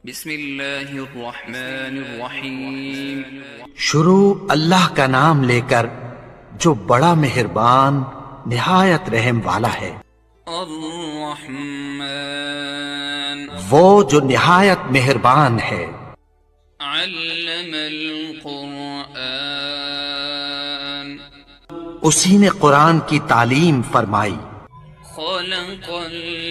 بسم اللہ الرحمن الرحیم۔ شروع اللہ کا نام لے کر جو بڑا مہربان نہایت رحم والا ہے۔ الرحمن، وہ جو نہایت مہربان ہے۔ علم القرآن، اسی نے قرآن کی تعلیم فرمائی۔ خلق الانسان،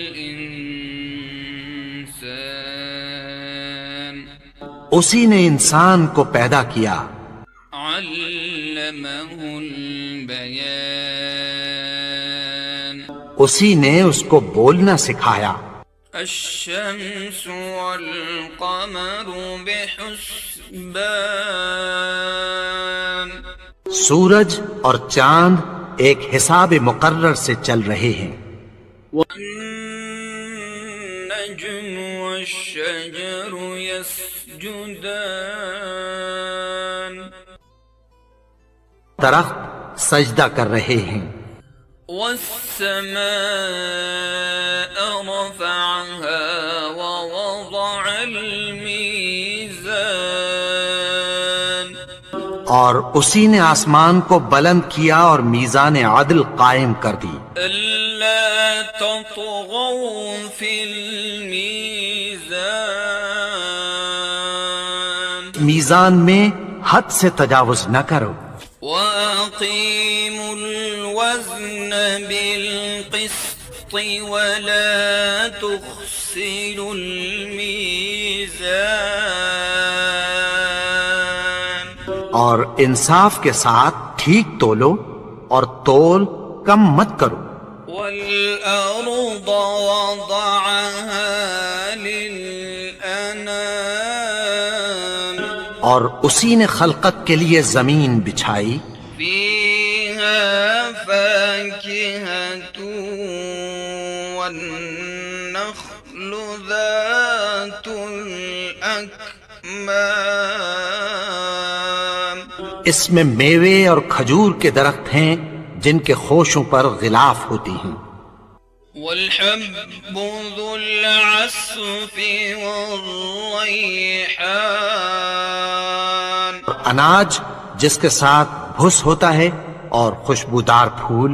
اسی نے انسان کو پیدا کیا۔ علمہ البیان، اسی نے اس کو بولنا سکھایا۔ الشمس والقمر بحسبان، سورج اور چاند ایک حساب مقرر سے چل رہے ہیں۔ والنجم والشجر يسجدان، درخت سجدہ کر رہے ہیں۔ والسماء رفعها ووضع الميزان، اور اسی نے آسمان کو بلند کیا اور میزان عدل قائم کر دی۔ ألا تطغوا في الميزان، میزان میں حد سے تجاوز نہ کرو۔ وأقيموا الوزن بالقسط ولا تخسروا الميزان، اور انصاف کے ساتھ ٹھیک تولو اور تول کم مت کرو۔ والأرض وضعها للأنام، اور اسی نے خلقت کے لیے زمین بچھائی۔ فيها فاكهة والنخل ذات الأكمام، اس میں میوے اور کھجور کے درخت ہیں جن کے خوشوں پر غلاف ہوتی ہیں۔ والحب ذو العصف والريحان، اناج جس کے ساتھ بھس ہوتا ہے اور خوشبودار پھول۔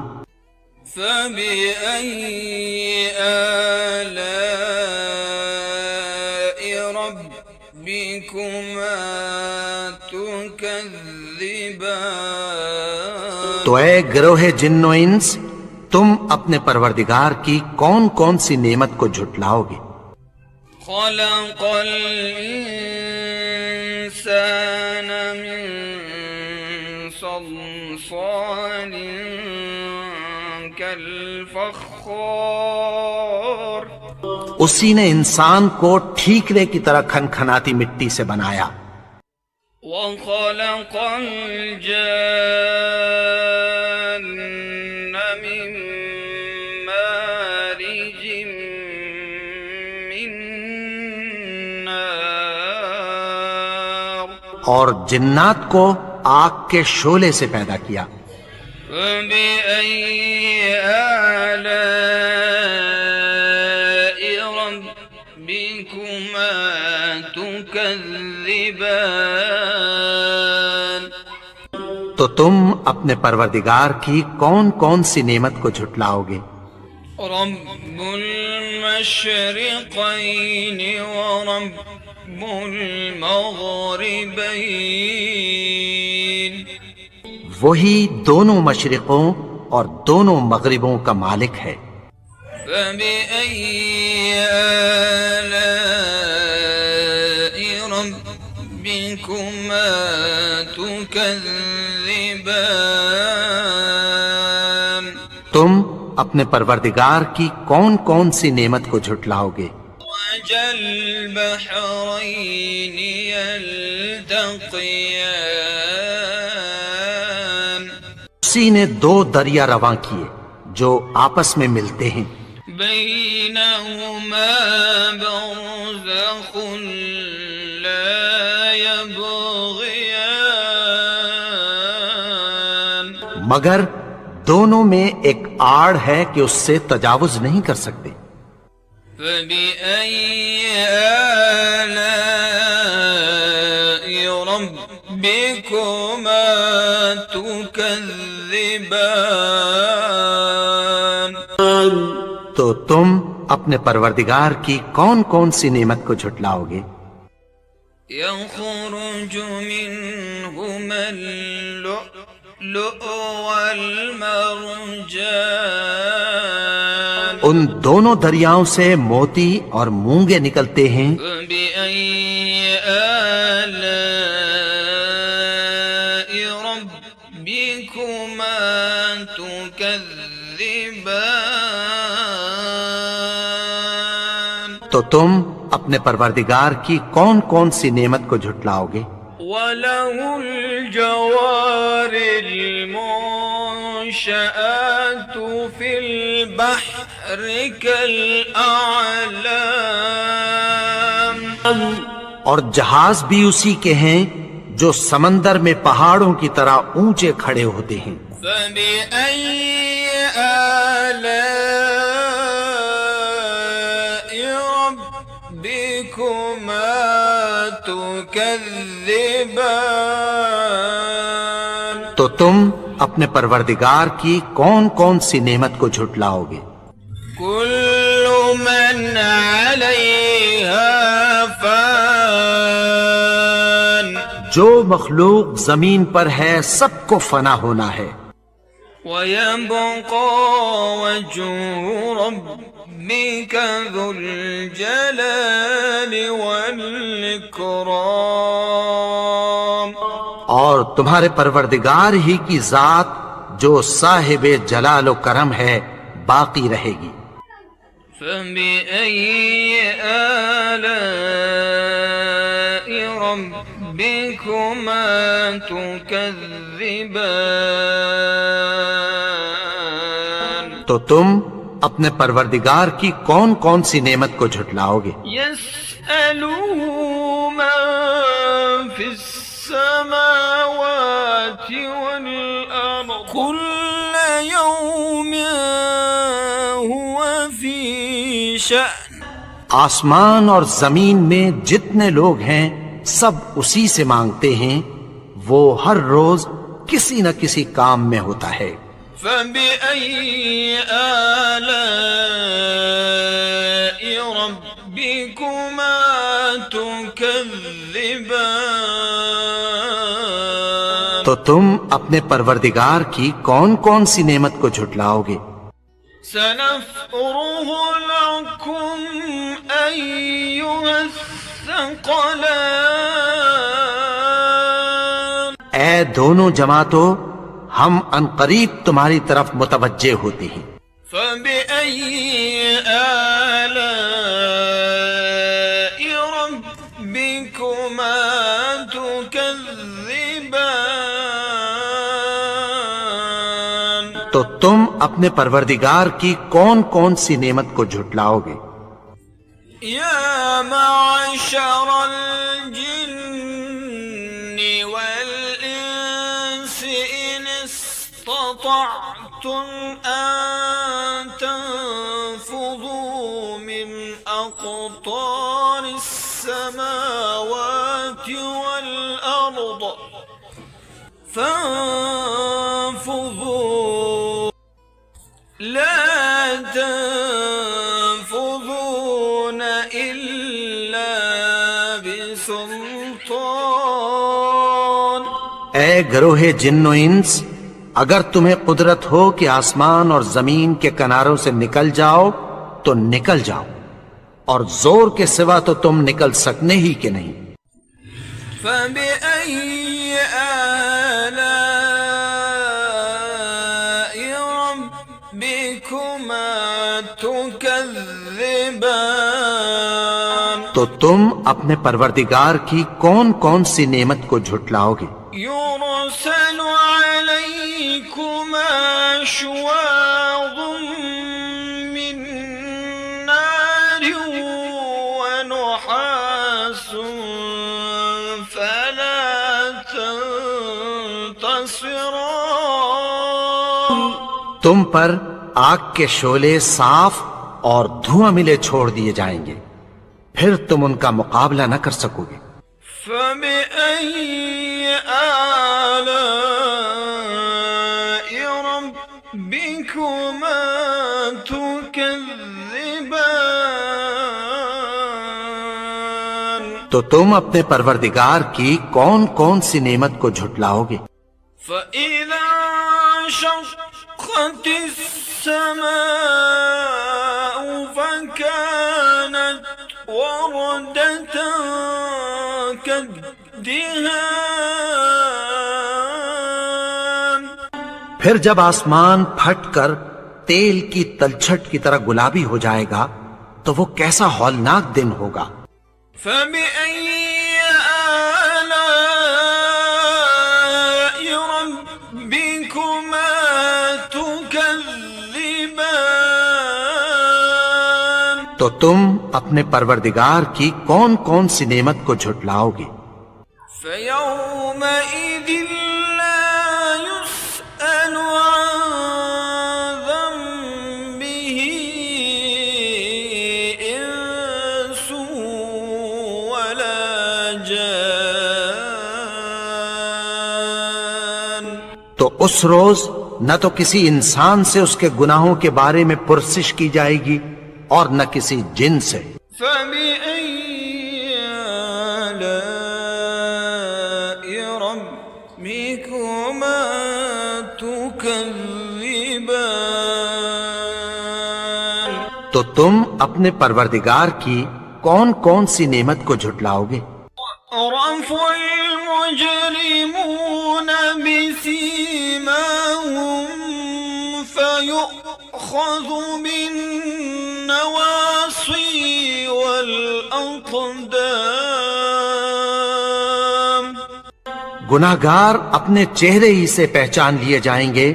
فبأي آلاء ربكما تكذبان، تو اے گروہ جن و انس، تم اپنے پروردگار کی کون کون سی نعمت کو جھٹلاؤ گے؟ خلق الإنسان من صلصال كالفخار، اسی نے انسان کو ٹھیکرے کی طرح کھنکھناتی مٹی سے بنایا۔ وخلق الجان من مارج من نار، اور جنات کو آگ کے شعلے سے پیدا کیا۔ فبأي آلاء ربكما تكذبان، تو تم اپنے پروردگار کی کون کون سی نعمت کو جھٹلاؤ گے؟ رب المشرقين ورب المغربين، وہی دونوں مشرقوں اور دونوں مغربوں کا مالک ہے۔ فبأي آلاء ربكما تكذبان، تم اپنے پروردگار کی کون کون سی نعمت کو جھٹلاؤ گے؟ مرج البحرين يلتقيان، اسی نے دو دریا رواں کیے جو آپس میں ملتے ہیں۔ بينهما برزخ لا يبغيان، مگر دونوں میں ایک آڑ ہے کہ اس سے تجاوز نہیں کر سکتے۔ فبأي آلاء ربكما تكذبان تو تم اپنے پروردگار کی کون کون سی نعمت کو جھٹلاؤ گے؟ يخرج منهما اللؤلؤ والمرجان ان دونوں دریاؤں سے موتی اور مونگے نکلتے ہیں۔ فبأي آلاء ربكما تكذبان تو تم اپنے پروردگار کی کون کون سی نعمت کو جھٹلاؤ گے؟ وَلَهُ الْجَوَارِ الْمُنشَآتُ فِي الْبَحْرِ كَالْأَعْلَامِ اور جہاز بھی اسی کے ہیں جو سمندر میں پہاڑوں کی طرح اونچے کھڑے ہوتے ہیں۔ فَبِأَيِّ آلَاءِ رَبِّكُمَا تُكَذِّبَانِ تو تم اپنے پروردگار کی کون کون سی نعمت کو جھٹلاؤ گے؟ كُلُّ مَنْ عَلَيْهَا فان جو مخلوق زمین پر ہے سب کو فنا ہونا ہے۔ وَيَبْقَى وَجْهُ رَبِّكَ ذُو الْجَلَالِ وَالْإِكْرَامِ اور تمہارے پروردگار ہی کی ذات جو صاحب جلال و کرم ہے باقی رہے گی۔ فَبِأَيِّ آلَاءِ رَبِّكُمَا تُكَذِّبَانِ تو تم اپنے پروردگار کی کون کون سی نعمت کو جھٹلاؤ گے؟ يَسْأَلُهُ مَن فِي السَّمَاوَاتِ وَالْأَرْضِ كُلَّ يَوْمٍ هُوَ فِي شَأْنٍ آسمان اور زمین میں جتنے لوگ ہیں سب اسی سے مانگتے ہیں، وہ ہر روز کسی نہ کسی کام میں ہوتا ہے۔ فَبِأَيِّ آلَاءِ رَبِّكُمَا تُكَذِّبَانِ تو تم اپنے پروردگار کی کون کون سی نعمت کو جھٹلاؤ گے؟ سَنَفْرُغُ لَكُمْ أَيُّهَا الثَّقَلَانِ اے دونوں جماعتوں، ہم عنقریب تمہاری طرف متوجہ ہوتے ہیں۔ فَبِأَيِّ آلَاءِ رَبِّكُمَا تُكَذِّبَانِ تو تم اپنے پروردگار کی کون کون سی نعمت کو جھٹلاؤ گے؟ يَا مَعْشَرَ الْجِنِّ وَالْإِنسِ إِنِ اسْتَطَعْتُمْ أَن تَنفُذُوا مِنْ أَقْطَارِ السَّمَاوَاتِ وَالْأَرْضِ فَانفُذُوا لَا تَنفُذُونَ إِلَّا بِسُلْطَانٍ اے گروہ جن و انس، اگر تمہیں قدرت ہو کہ آسمان اور زمین کے کناروں سے نکل جاؤ تو نکل جاؤ، اور زور کے سوا تو تم نکل سکنے ہی کہ نہیں۔ فَبِأَيِّ آلَاءِ رَبِّكُمَا تُكَذِّبَانِ تو تم اپنے پروردگار کی کون کون سی نعمت کو جھٹلاؤ گے؟ يُرْسَلُ عَلَيْكُمَا شُوَاظٌ مِّن نَّارٍ وَنُحَاسٌ فَلَا تَنتَصِرَانِ تم پر آگ کے شعلے صاف اور دھواں ملے چھوڑ دیے جائیں گے، پھر تم ان کا مقابلہ نہ کر سکو گے۔ فبأي آلاء ربكما تكذبان؟ تو تم اپنے پروردگار کی کون کون سی نعمت کو جھٹلاؤ گے؟ فإذا انشقت السماء فكانت وردة كالدهان، پھر جب آسمان پھٹ کر تیل کی تلچھٹ کی طرح گلابی ہو جائے گا تو وہ کیسا ہولناک دن ہوگا۔ فبأي آلاء ربكما تكذبان؟ تو تم اپنے پروردگار کی کون کون سی نعمت کو جھٹلاؤ گے؟ فيومئذ لا يسأل عن ذنبه إنس ولا جان۔ تو اس روز نہ تو کسی انسان سے اس کے گناہوں کے بارے میں پرسش کی جائے گی اور نہ کسی جن سے۔ فبأي آلاء ربكما تكذبان؟ تو تم اپنے پروردگار کی کون کون سی نعمت کو جھٹلاؤ گے؟ عرف المجرمون بسيماهم فيؤخذ بالنواصي والأقدام۔ گناہگار اپنے چہرے ہی سے پہچان لیے جائیں گے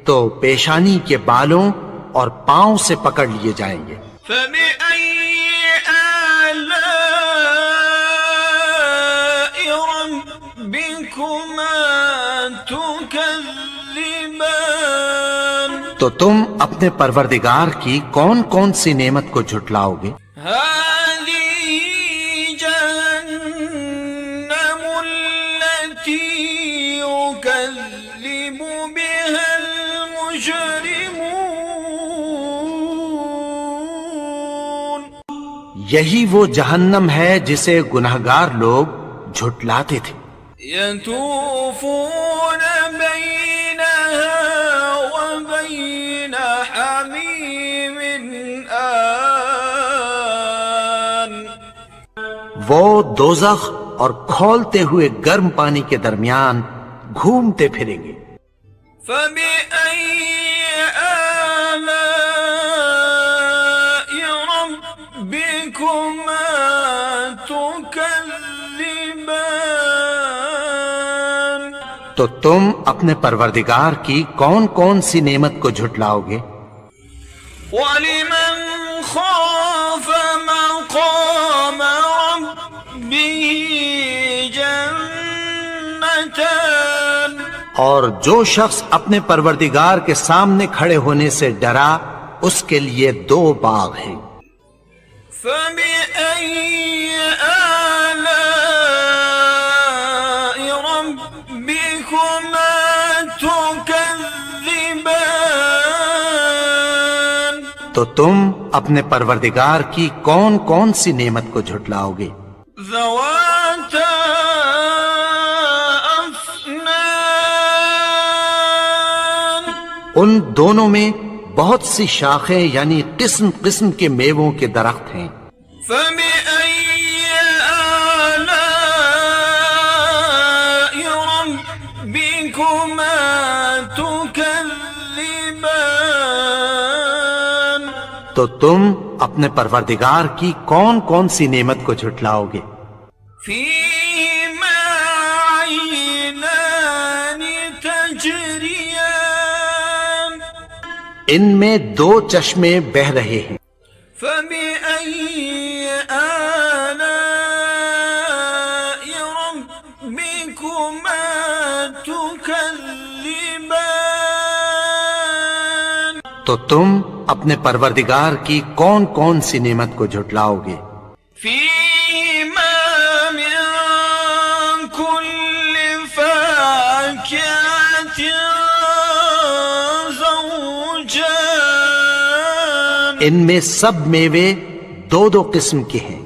تو پیشانی کے بالوں اور پاؤں سے پکڑ لیے جائیں گے۔ فبأي آلاء ربكما تكذبان؟ تو تم اپنے پروردگار کی کون کون سی نعمت کو جھٹلاؤ گے؟ هذه جهنم التي يكذب بها المجرمون۔ یہی وہ جہنم ہے جسے گناہگار لوگ جھٹلاتے تھے۔ يطوفون بينها وبين حميم آن۔ وہ دوزخ اور کھولتے ہوئے گرم پانی کے درمیان گھومتے پھریں گے۔ فبأي آلاء ربكما تكذبان؟ تو تم اپنے پروردگار کی کون کون سی نعمت کو جھٹلاؤ گے؟ وَلِمَنْ خَافَ مَقَامَ رَبِّهِ جَنَّتَانِ؟ اور جو شخص اپنے پروردگار کے سامنے کھڑے ہونے سے ڈرا اس کے لیے دو باغ ہیں۔ فَبِأَيِّ آلَاءِ رَبِّكُمَا تُكَذِّبَانِ؟ تو تم اپنے پروردگار کی کون کون سی نعمت کو جھٹلاؤ گے؟ ذَوَاتَا أَفْنَانٍ؟ ان دونوں میں بہت سی شاخیں یعنی قسم قسم کے میووں کے درخت ہیں۔ فَبِأَيِّ آلَاءِ رَبِّكُمَا تُكَذِّبَانِ؟ تو تم اپنے پروردگار کی کون کون سی نعمت کو جھٹلاؤ گے؟ فِيهِمَا عَيْنَانِ تَجْرِيَانِ؟ ان میں دو چشمے بہہ رہے ہیں۔ فَبِأَيِّ آلَاءِ رَبِّكُمَا تُكَذِّبَانِ؟ تو تم اپنے پروردگار کی کون کون سی نعمت کو جھٹلاؤ گے؟ فيهما من كل فاكهة زوجان ان میں سب میوے دو دو قسم کے ہیں۔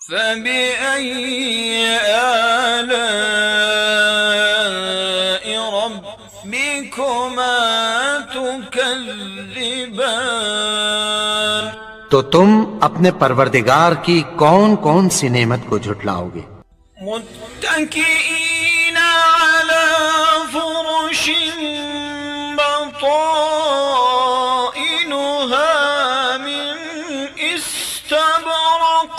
فبأي آلاء ربكما تكذبان تو تم اپنے پروردگار کی کون کون سی نعمت کو جھٹلاؤ گے؟ متكئين على فرش بطائنها من استبرق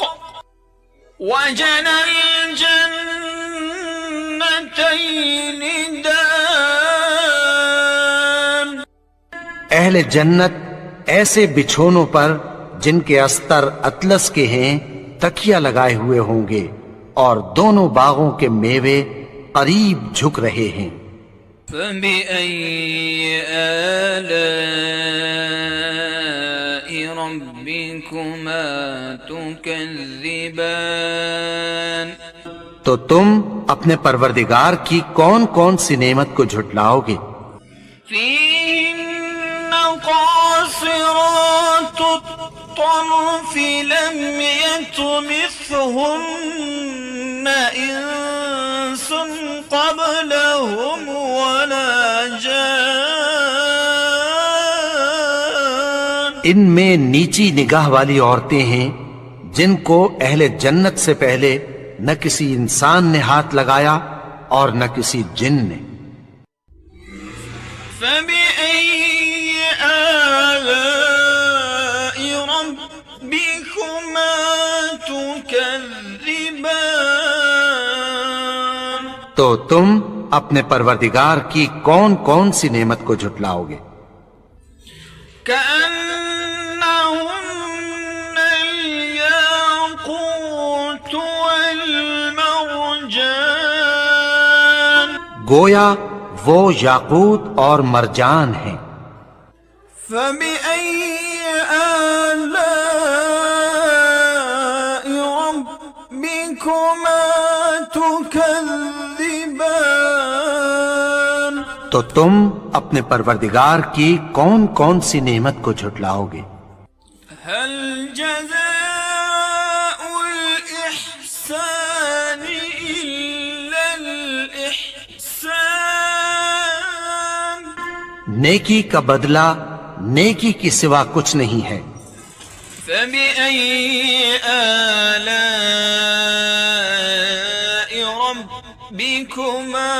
وجنى الجنتين دان اہل جنت ایسے بچھونوں پر جن کے استر اطلس کے ہیں تکیہ لگائے ہوئے ہوں گے، اور دونوں باغوں کے میوے قریب جھک رہے ہیں۔ فبأي آلاء ربكما تكذبان تو تم اپنے پروردگار کی کون کون سی نعمت کو جھٹلاؤ گے؟ فيهن قاصرات الطرف لم يطمثهن إنس قبلهم ولا جان ان میں نیچی نگاہ والی عورتیں ہیں جن کو اہل جنت سے پہلے نہ کسی انسان نے ہاتھ لگایا اور نہ کسی جن نے۔ فبأي آلاء ربكما تكذبان تو تم اپنے پروردگار کی کون کون سی نعمت کو جھٹلاؤ گے؟ كأنهن الياقوت والمرجان گویا وہ یاقوت اور مرجان ہیں۔ فبأي آلاء ربكما تكذبان تو تم اپنے پروردگار کی کون کون سی نعمت کو جھٹلاؤ گے؟ هل جزاء الإحسان إلا الإحسان نیکی کا بدلہ نیکی کی سوا کچھ نہیں ہے۔ فبأي آلاء ربكما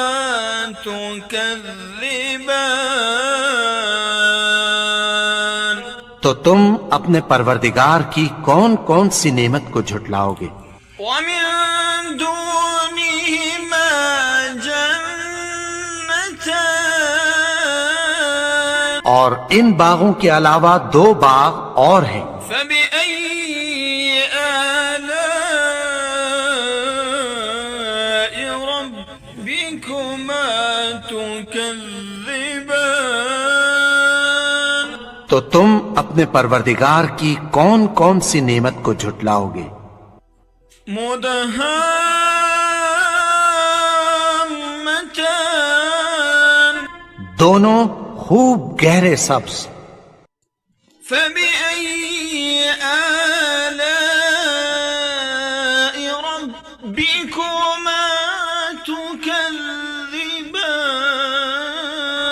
تكذبان تو تم اپنے پروردگار کی کون کون سی نعمت کو جھٹلاؤ گے؟ ومن دونهما جنتان اور ان باغوں کے علاوہ دو باغ اور ہیں۔ فبأي آلاء ربكما تكذبان تو تم اپنے پروردگار کی کون کون سی نعمت کو جھٹلاؤ گے؟ مدهامتان دونوں خوب گہرے سبز۔ فبأي آلاء ربكما تكذبان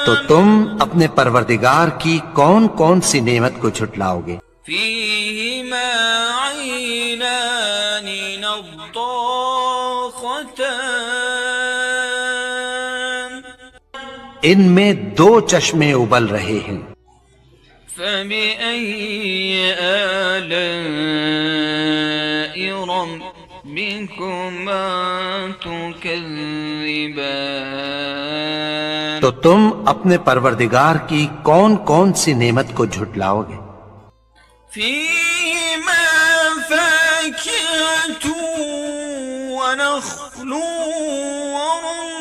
تو تم اپنے پروردگار کی کون کون سی نعمت کو جھٹلاؤ گے؟ فيهما عينان نضاختان ان میں دو چشمے ابل رہے ہیں۔ فبأي آلاء ربكما تكذبان تو تم اپنے پروردگار کی کون کون سی نعمت کو جھٹلاؤ گے؟ فيهما فاكهة ونخل ورمان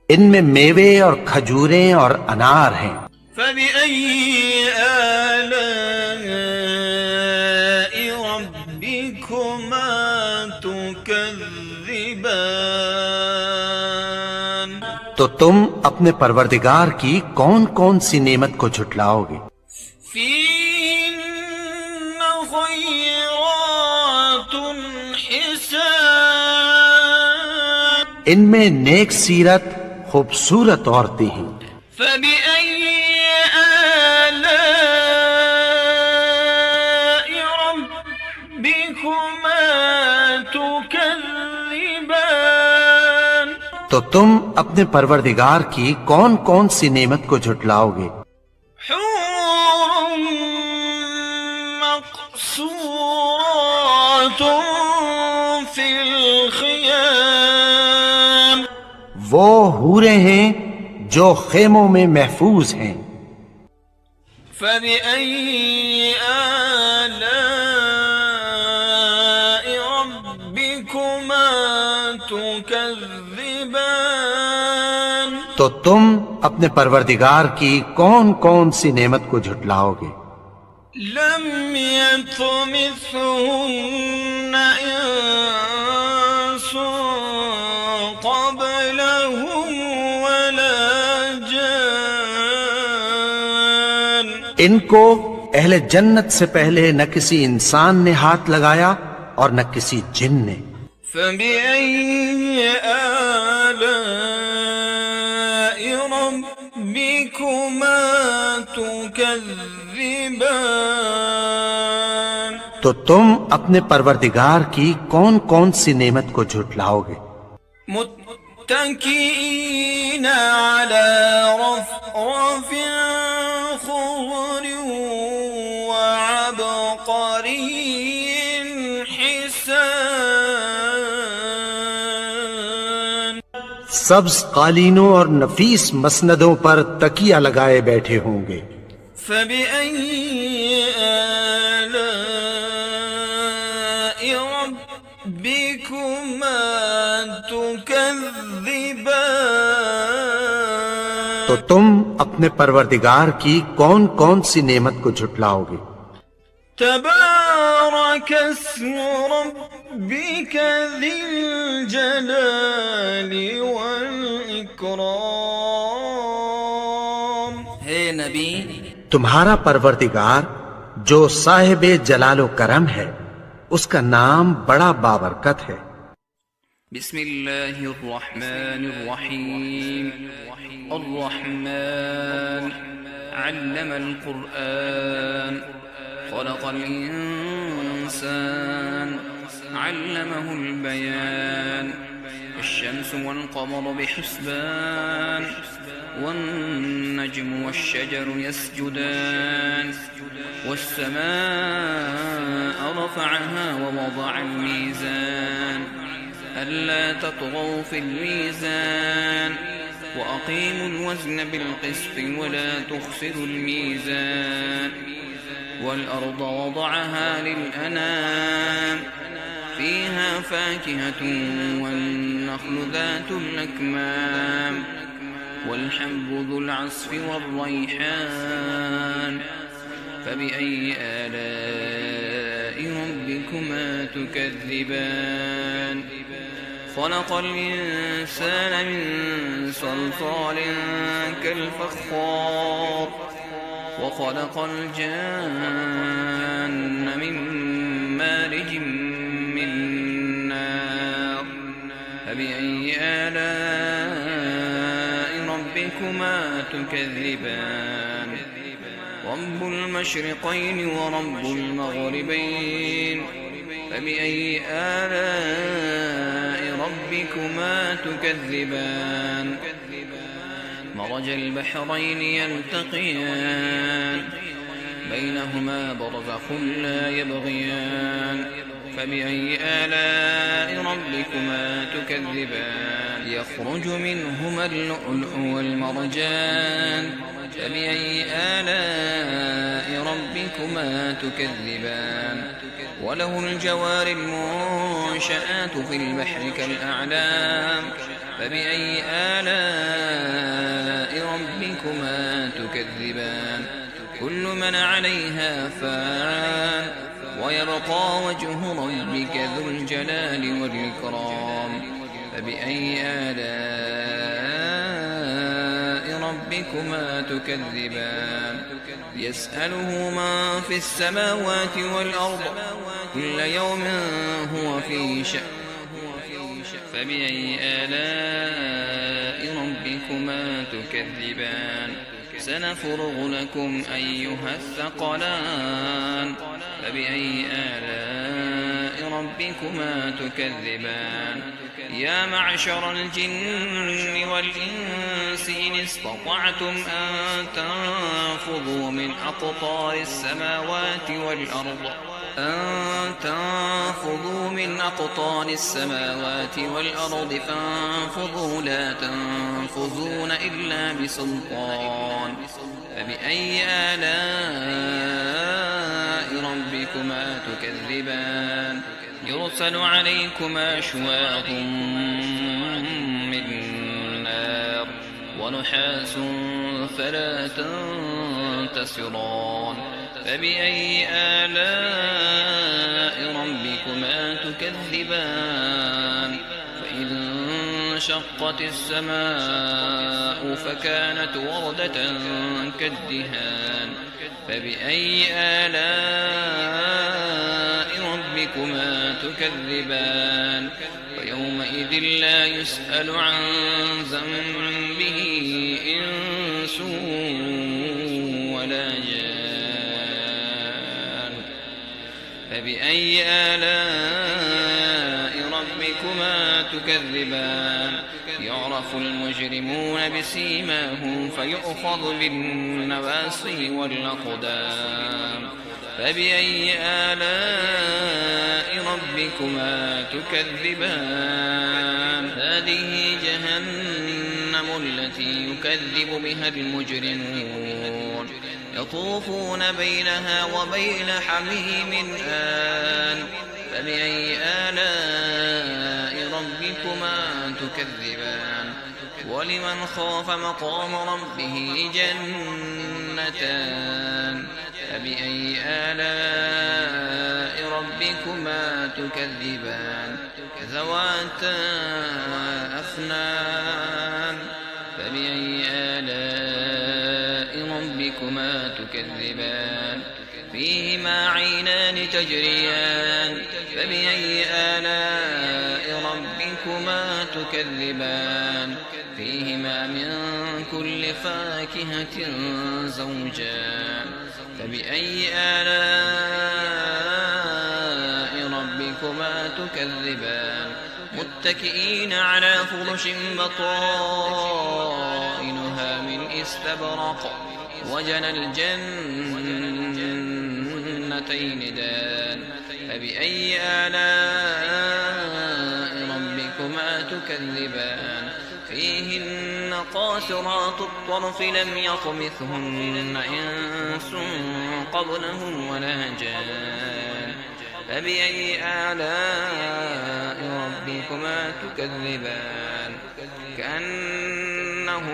ان میں میوے اور کھجوریں اور انار ہیں۔ فبأي آلاء ربكما تكذبان؟ تو تم اپنے پروردگار کی کون کون سی نعمت کو جھٹلاؤ گے؟ فيهن خيرات حسان، ان میں نیک سیرت خوبصورت عورتیں ہیں۔ فبأي آلاء ربكما تكذبان؟ تو تم اپنے پروردگار کی کون کون سی نعمت کو جھٹلاؤ گے؟ حور مقصورات في الخيام، وہ حوریں ہیں جو خیموں میں محفوظ ہیں۔ فبأي آلاء ربكما تكذبان؟ تو تم اپنے پروردگار کی کون کون سی نعمت کو جھٹلاؤ گے؟ لم يطمثهن إنس قبلهم ولا جان، ان کو اہل جنت سے پہلے نہ کسی انسان نے ہاتھ لگایا اور نہ کسی جن نے۔ فبأي آلاء ربكما تكذبان؟ تو تم اپنے پروردگار کی کون کون سی نعمت کو جھٹلاؤ گے؟ متكئين على رفرف خضر وعبقري حسان، سبز قالینوں اور نفیس مسندوں پر تکیہ لگائے بیٹھے ہوں گے۔ فبأي آلاء ربكما تكذبان؟ تو تم اپنے پروردگار کی کون کون سی نعمت کو جھٹلاؤ گے؟ تبارك اسم ربك ذي الجلال والإكرام۔ ہے نبی، تمہارا پروردگار جو صاحب جلال و کرم ہے، اس کا نام بڑا بابرکت ہے۔ بسم اللہ الرحمن الرحیم۔ الرحمن علم القرآن، خلق الإنسان، علمه البيان، الشمس والقمر بحسبان، والنجم والشجر يسجدان، والسماء رفعها ووضع الميزان، ألا تطغوا في الميزان، وأقيموا الوزن بالقسط ولا تخسروا الميزان، والأرض وضعها للأنام، فيها فاكهة والنخل ذات الأكمام، والحب ذو العصف والريحان، فبأي آلاء ربكما تكذبان؟ خلق الإنسان من صلصال كالفخار، وخلق الجان من مارج من نار، فبأي آلاء ربكما تكذبان؟ رب المشرقين ورب المغربين، فبأي آلاء ربكما تكذبان؟ مرج البحرين يلتقيان، بينهما برزخ لا يبغيان، فبأي آلاء ربكما تكذبان؟ يخرج منهما اللؤلؤ والمرجان، فبأي آلاء ربكما تكذبان؟ وله الجوار المنشآت في البحر كالأعلام، فبأي آلاء ربكما تكذبان كل من عليها فان ويبقى وجه ربك ذو الجلال والإكرام فبأي آلاء ربكما تكذبان يسأله من في السماوات والأرض كل يوم هو في شأن فبأي آلاء ربكما تكذبان سنفرغ لكم أيها الثقلان فبأي آلاء ربكما تكذبان يا معشر الجن والإنس إن استطعتم أن تنفذوا من أقطار السماوات والأرض فانفذوا لا تنفذون إلا بسلطان فبأي آلاء ربكما تكذبان يرسل عليكما شواظ من نار ونحاس فلا تنتصران فبأي آلاء ربكما تكذبان فإذا انشقت السماء فكانت وردة كالدهان فبأي آلاء ربكما تكذبان ويومئذ لا يسأل عن ذنبه إنس ولا جان فبأي آلاء ربكما تكذبان يعرف المجرمون بسيماهم فيؤخذ بالنواصي والأقدام فبأي آلاء ربكما تكذبان هذه جهنم التي يكذب بها المجرمون يطوفون بينها وبين حميم آن فبأي آلاء ربكما تكذبان ولمن خاف مقام ربه جنتان فبأي آلاء ربكما تكذبان ذواتا أفنان فبأي آلاء ربكما تكذبان فيهما عينان تجريان فبأي آلاء ربكما تكذبان فيهما من كل فاكهة زوجان فبأي آلاء ربكما تكذبان متكئين على فرش بطائنها من استبرق وجنى الجنتين دان فبأي آلاء ربكما تكذبان فيهن قاصرات الطرف لم يطمثهن إنس قبلهم ولا جان فبأي آلاء ربكما تكذبان كأنهن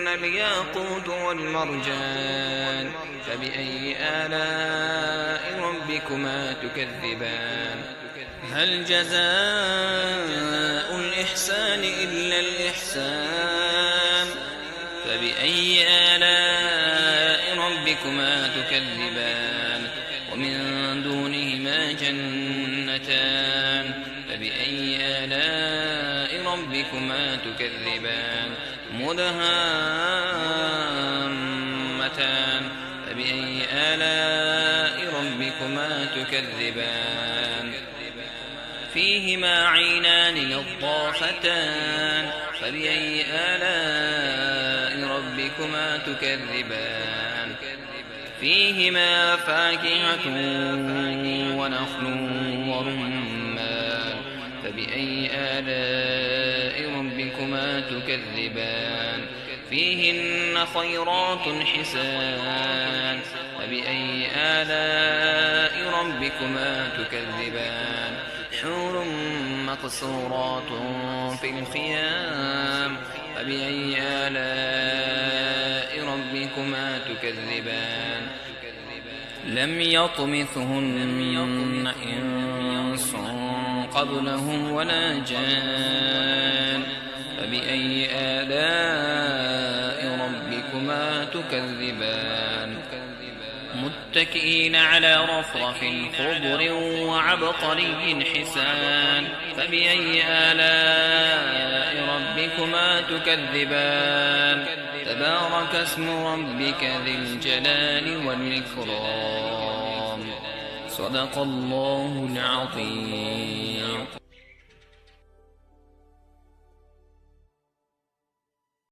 الياقوت والمرجان فبأي آلاء ربكما تكذبان هل جزاء الإحسان إلا الإحسان فبأي آلاء ربكما تكذبان ومن دونهما جنتان فبأي آلاء ربكما تكذبان مدهامتان فبأي آلاء ربكما تكذبان فيهما عينان نضاختان فبأي آلاء ربكما تكذبان فيهما فاكهة ونخل ورمان فبأي آلاء ربكما تكذبان فيهن خيرات حسان فبأي آلاء ربكما تكذبان حور مقصورات في الخيام فبأي آلاء ربكما تكذبان لم يطمثهن إنس قبلهم ولا جان فبأي آلاء ربكما تكذبان متكئين على رفرف خضر وعبقري حسان فبأي آلاء ربكما تكذبان تبارك اسم ربك ذي الجلال والإكرام صدق الله العظيم.